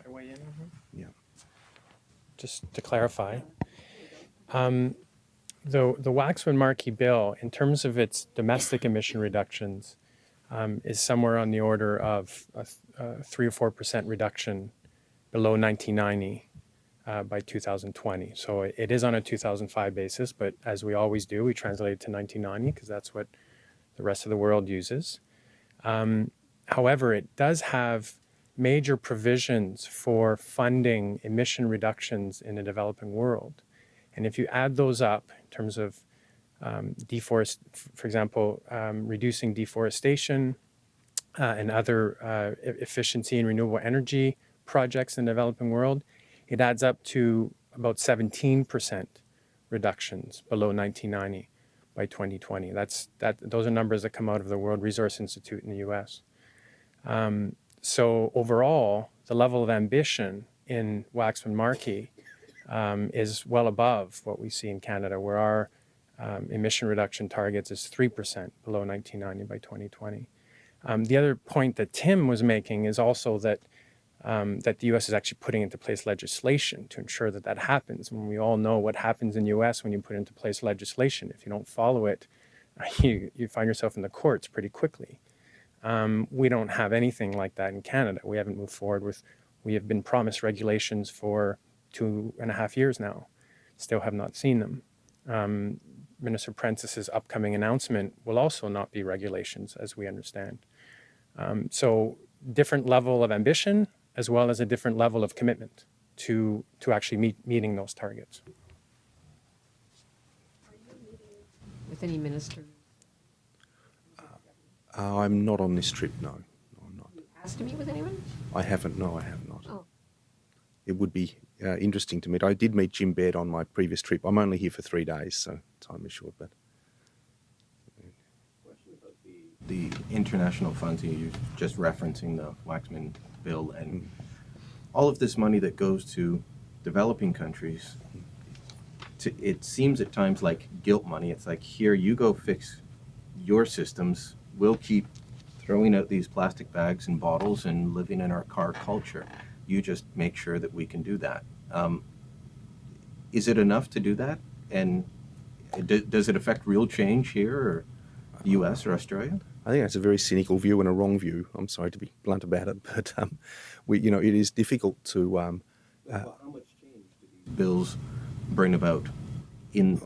If I weigh in on here? Yeah. Just to clarify, the Waxman-Markey bill, in terms of its domestic emission reductions, is somewhere on the order of a 3 or 4% reduction below 1990 by 2020. So it is on a 2005 basis, but as we always do, we translate it to 1990 because that's what the rest of the world uses. However, it does have major provisions for funding emission reductions in the developing world. And if you add those up in terms of for example, reducing deforestation and other efficiency and renewable energy projects in the developing world, it adds up to about 17% reductions below 1990 by 2020. Those are numbers that come out of the World Resource Institute in the US. So overall, the level of ambition in Waxman-Markey is well above what we see in Canada, where our emission reduction targets is 3% below 1990 by 2020. The other point that Tim was making is also that the U.S. is actually putting into place legislation to ensure that that happens. And we all know what happens in the U.S. when you put into place legislation. If you don't follow it, you find yourself in the courts pretty quickly. We don't have anything like that in Canada. We haven't moved forward with, we have been promised regulations for 2.5 years now, still have not seen them. Minister Prentice's upcoming announcement will also not be regulations, as we understand. So different level of ambition, as well as a different level of commitment to actually meeting those targets. Are you meeting with any minister? I'm not on this trip, no. No, I'm not. You asked to meet with anyone? I haven't, no, I have not. Oh. It would be interesting to meet. I did meet Jim Baird on my previous trip. I'm only here for 3 days, so time is short, but... Question about the international funds, you're just referencing the Waxman bill, and all of this money that goes to developing countries, it seems at times like guilt money. It's like, here, you go fix your systems. We'll keep throwing out these plastic bags and bottles and living in our car culture. You just make sure that we can do that. Is it enough to do that? And does it affect real change here, or the U.S. or Australia? I think that's a very cynical view and a wrong view. I'm sorry to be blunt about it, but it is difficult to... How much change do these bills bring about in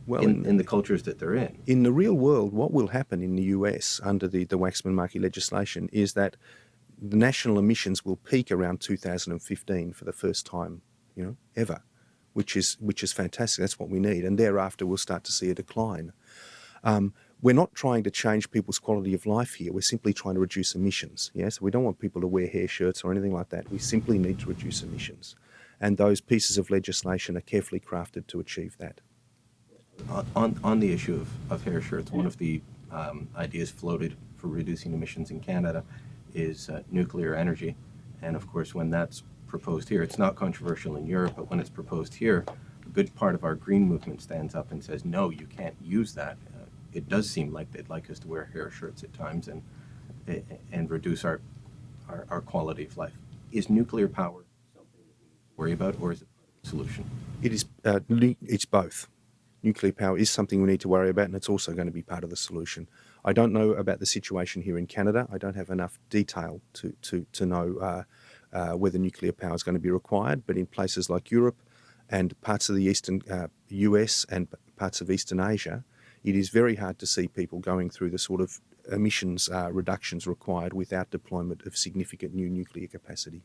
the cultures that they're in? In the real world, what will happen in the US under the Waxman-Markey legislation is that the national emissions will peak around 2015 for the first time, ever, which is fantastic. That's what we need, and thereafter we'll start to see a decline. We're not trying to change people's quality of life here. We're simply trying to reduce emissions. Yeah? So we don't want people to wear hair shirts or anything like that. We simply need to reduce emissions. And those pieces of legislation are carefully crafted to achieve that. On the issue of hair shirts, one of the ideas floated for reducing emissions in Canada is nuclear energy. And of course, when that's proposed here, it's not controversial in Europe, but when it's proposed here, a good part of our green movement stands up and says, no, you can't use that. It does seem like they'd like us to wear hair shirts at times and reduce our quality of life. Is nuclear power something that we need to worry about, or is it part of the solution? It is. It's both. Nuclear power is something we need to worry about, and it's also going to be part of the solution. I don't know about the situation here in Canada. I don't have enough detail to know whether nuclear power is going to be required, but in places like Europe and parts of the eastern US and parts of Eastern Asia, it is very hard to see people going through the sort of emissions reductions required without deployment of significant new nuclear capacity.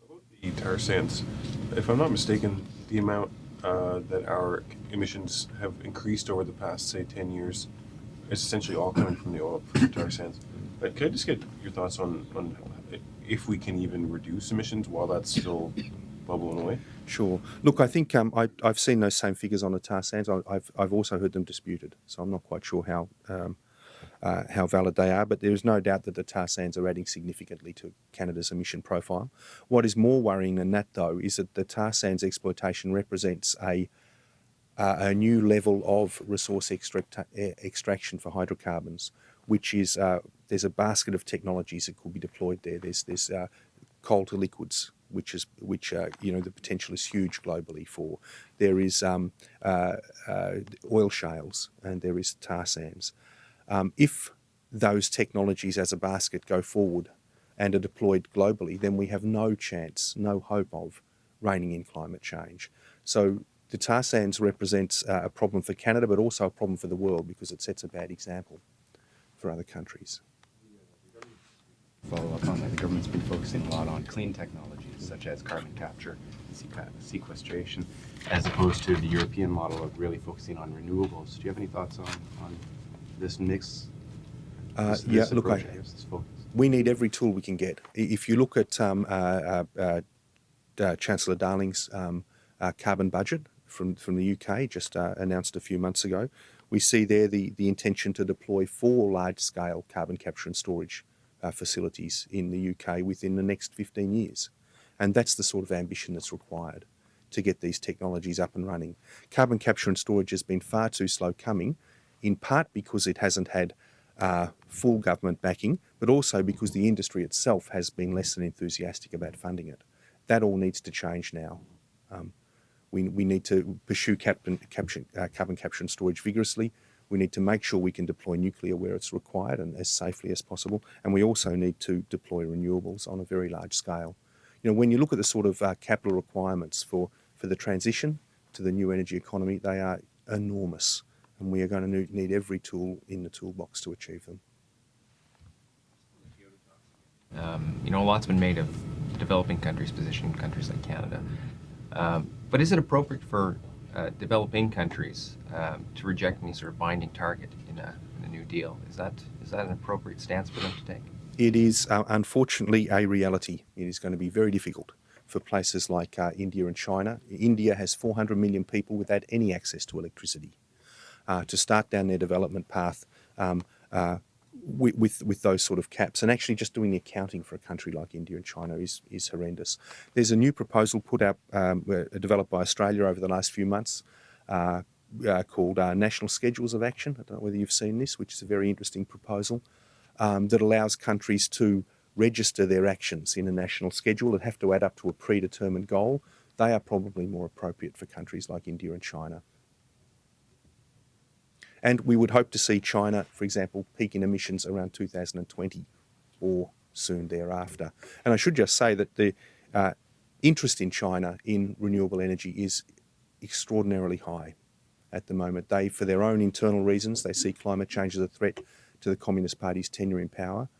About the tar sands, if I'm not mistaken, the amount that our emissions have increased over the past, say, 10 years is essentially all coming from the tar sands. But could I just get your thoughts on if we can even reduce emissions while that's still bubbling away? Sure. Look, I think I've seen those same figures on the tar sands. I've also heard them disputed, so I'm not quite sure how valid they are, but there is no doubt that the tar sands are adding significantly to Canada's emission profile. What is more worrying than that, though, is that the tar sands exploitation represents a new level of resource extraction for hydrocarbons, which is there's a basket of technologies that could be deployed there. There's coal to liquids, which the potential is huge globally for. There is oil shales, and there is tar sands. If those technologies as a basket go forward and are deployed globally, then we have no chance, no hope of reining in climate change. So the tar sands represents a problem for Canada, but also a problem for the world, because it sets a bad example for other countries. Follow up on that, the government's been focusing a lot on clean technologies such as carbon capture, sequestration, as opposed to the European model of really focusing on renewables. Do you have any thoughts on this mix? This approach, I guess, this focus? We need every tool we can get. If you look at Chancellor Darling's carbon budget from the UK, just announced a few months ago, we see there the intention to deploy 4 large-scale carbon capture and storage facilities in the UK within the next 15 years. And that's the sort of ambition that's required to get these technologies up and running. Carbon capture and storage has been far too slow coming, in part because it hasn't had full government backing, but also because the industry itself has been less than enthusiastic about funding it. That all needs to change now. We need to pursue carbon capture and storage vigorously. We need to make sure we can deploy nuclear where it's required and as safely as possible. And we also need to deploy renewables on a very large scale. You know, when you look at the sort of capital requirements for the transition to the new energy economy, they are enormous. And we are going to need every tool in the toolbox to achieve them. A lot's been made of developing countries' position, countries like Canada. But is it appropriate for developing countries to reject any sort of binding target in a new deal? Is that an appropriate stance for them to take? It is unfortunately a reality. It is going to be very difficult for places like India and China. India has 400 million people without any access to electricity. To start down their development path with those sort of caps, and actually just doing the accounting for a country like India and China is horrendous. There's a new proposal put out, developed by Australia over the last few months, called National Schedules of Action. I don't know whether you've seen this, which is a very interesting proposal that allows countries to register their actions in a national schedule and have to add up to a predetermined goal. They are probably more appropriate for countries like India and China. And we would hope to see China, for example, peak in emissions around 2020 or soon thereafter. And I should just say that the interest in China in renewable energy is extraordinarily high at the moment. They, for their own internal reasons, they see climate change as a threat to the Communist Party's tenure in power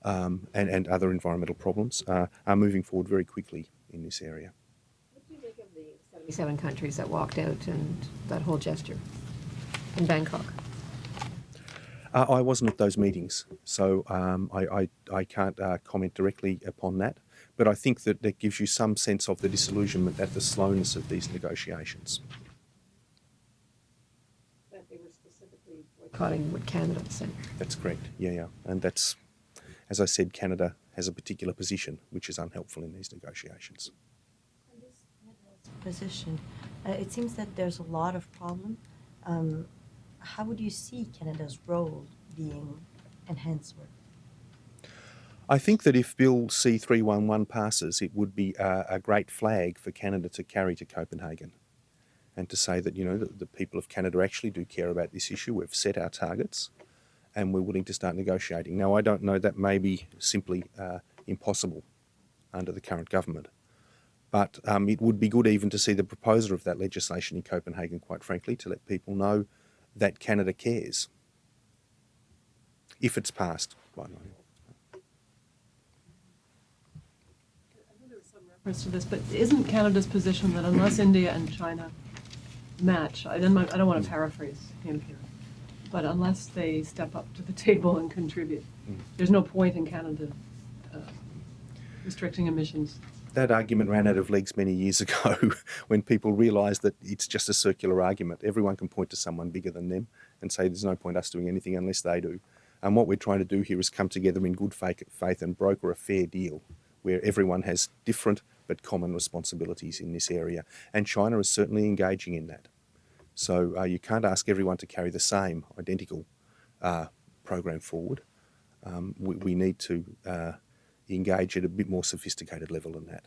and other environmental problems, are moving forward very quickly in this area. What do you think of the 77 countries that walked out and that whole gesture in Bangkok? I wasn't at those meetings, so I can't comment directly upon that. But I think that gives you some sense of the disillusionment at the slowness of these negotiations. That they were specifically boycotting what Canada was saying. That's correct, yeah. And that's, as I said, Canada has a particular position which is unhelpful in these negotiations. On this Canada's position, it seems that there's a lot of problem. How would you see Canada's role being enhanced with? I think that if Bill C-311 passes, it would be a great flag for Canada to carry to Copenhagen and to say that, the people of Canada actually do care about this issue. We've set our targets and we're willing to start negotiating. Now, I don't know, that may be simply impossible under the current government. But it would be good even to see the proposer of that legislation in Copenhagen, quite frankly, to let people know that Canada cares, if it's passed. I know there was some reference to this, but isn't Canada's position that unless India and China match, I don't want to paraphrase him here, but unless they step up to the table and contribute, there's no point in Canada restricting emissions? That argument ran out of legs many years ago when people realised that it's just a circular argument. Everyone can point to someone bigger than them and say there's no point us doing anything unless they do. And what we're trying to do here is come together in good faith and broker a fair deal where everyone has different but common responsibilities in this area. And China is certainly engaging in that. So you can't ask everyone to carry the same identical program forward. We need to engage at a bit more sophisticated level than that.